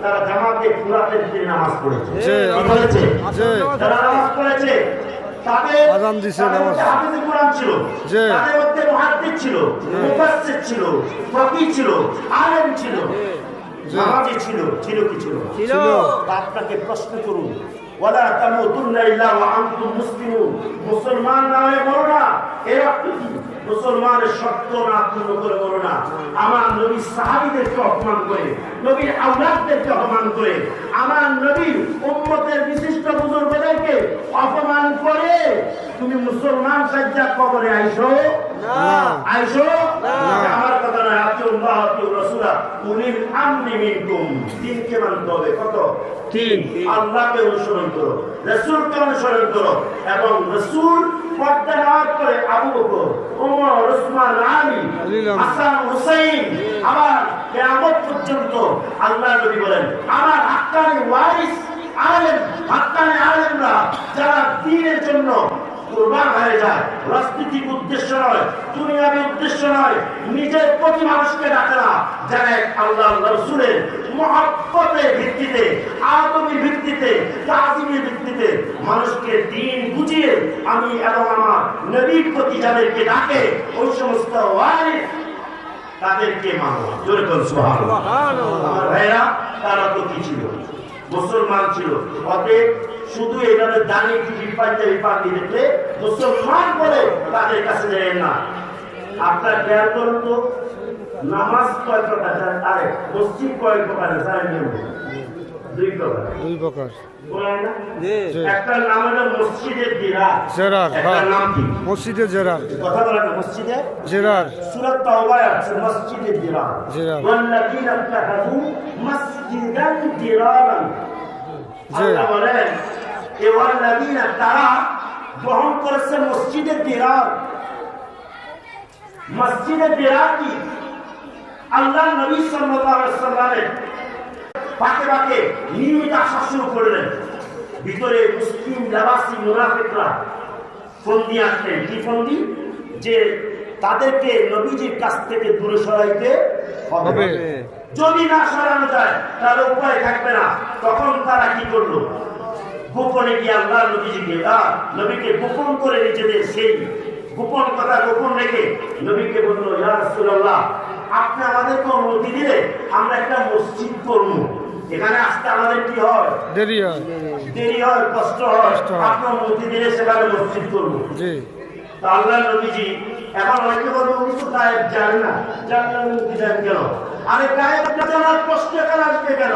তারা জামাতে ফুরাতের দিনে নামাজ পড়েছে, তারা নামাজ পড়েছে, তাদের আযান দিছে, নামাজ হাফেজে কোরআন ছিল, তাদের মধ্যে মুহাদ্দিস ছিল, মুফাসসির ছিল, ফকিহ ছিল, আলেম ছিল, নামাজি ছিল, ছিল কি ছিল? আপনাকে প্রশ্ন করুন, ওয়ালা তামুতুন্না ইল্লা ওয়া আনতুম মুসলিমুন, মুসলমান নামে বলো না, এর অর্থ কি? মুসলমানের শর্ত না পূর্ণ করে বলো না। আমার নবীর সাহাবীদেরকে অপমান করে, নবীর আওলাদদেরকে অপমান করে, আমার নবীর উম্মতের বিশিষ্ট বুজুর্গদেরকে অপমান করে তুমি মুসলমান সাজ্জা কবরে আইসো না, আইসো না। আমার কথা না, আতিউল্লাহ আতিউর রাসূলা উলিল আমরি মিনকুম, তিনকে মানতে হবে। কত? তিন। আল্লাহকে অনুসরণ করো, রাসূলকে অনুসরণ করো, এবং রাসূল পর্দা নেওয়ার পরে আবু বকর, ওমর, ওসমান, আলী, হাসান, হুসাইন, আবার কিয়ামত পর্যন্ত আল্লাহ নবী বলেন আমার হাক্কানি ওয়ারিস আলেম, হাক্কানি আলেমরা যারা দ্বীনের জন্য কুরবান হয়ে যায়, রাজনৈতিক উদ্দেশ্য নয়, দুনিয়াবী উদ্দেশ্য নয়, নিজের প্রতি মানুষকে ডাকে না, যারা আল্লাহ রাসূলের মহব্বতের ভিত্তিতে, আদবের ভিত্তিতে, তাজিমের ভিত্তিতে মানুষকে দ্বীন বুঝিয়ে আমি এবং আমার নবীর প্রতি যাদেরকে ডাকে ওই সমস্ত ওয়ারিস তাদেরকে মানো। জোরে বল সুবহানাল্লাহ। আমার ভাইরা, তারা তো কি ছিল? মুসলমান ছিল। অতএব শুধু এইভাবে দাঁড়িয়ে টিভি পাঞ্জাবি পাল্টি দেখলে মুসলমান বলে তাদের কাছে যায় না। আপনার খেয়াল করুন তো, নামাজ কয় প্রকার? আরে মসজিদ কয় প্রকার? দুই প্রকার। দুই প্রকার। একটা নাম হলো মসজিদে দিরার, একটা নাম কি? মসজিদে জেরার। কথা বলেন, মসজিদে জেরার। সূরা তাওবায় আছে মসজিদে দিরার, ওয়াল্লাযীনা ইত্তাখাযু মসজিদান দিরারান। আল্লাহ বলেন এ ওয়াল্লাযীনা, তারা গ্রহণ করেছে মসজিদে দিরার। মসজিদে দিরার কি? আল্লাহ নবী সাল্লাল্লাহু আলাইহি ওয়াসাল্লামের পাকে পাকে নিয়মিত আসা শুরু করলেন। ভিতরে মুসলিম লাবাসী মুনাফিকরা ফন্দি আসলেন। কি ফন্দি? যে তাদেরকে নবীজির কাছ থেকে দূরে সরাইতে হবে, যদি না সরানো যায় তাহলে উপায় থাকবে না। তখন তারা কি করলো? গোপনে গিয়ে আল্লাহ নবীকে গোপন করে নিজেদের সেই গোপন কথা গোপন রেখে নবীকে বললো, ইয়া রাসূলুল্লাহ, আপনি আমাদেরকে অনুমতি দিলে আমরা একটা মসজিদ করব। এখানে আসতে আমাদের কি হয়? দেরি হয়, কষ্ট হয়। আপনি অনুমতি দিলে সেখানে মসজিদ করবো। আল্লাহ নবীজি এখন অনেকে বলবো উনি তো গায়েব জানেন না, জানলে অনুমতি দেন কেন? আরে গায়েব জানার প্রশ্ন এখানে আসবে কেন?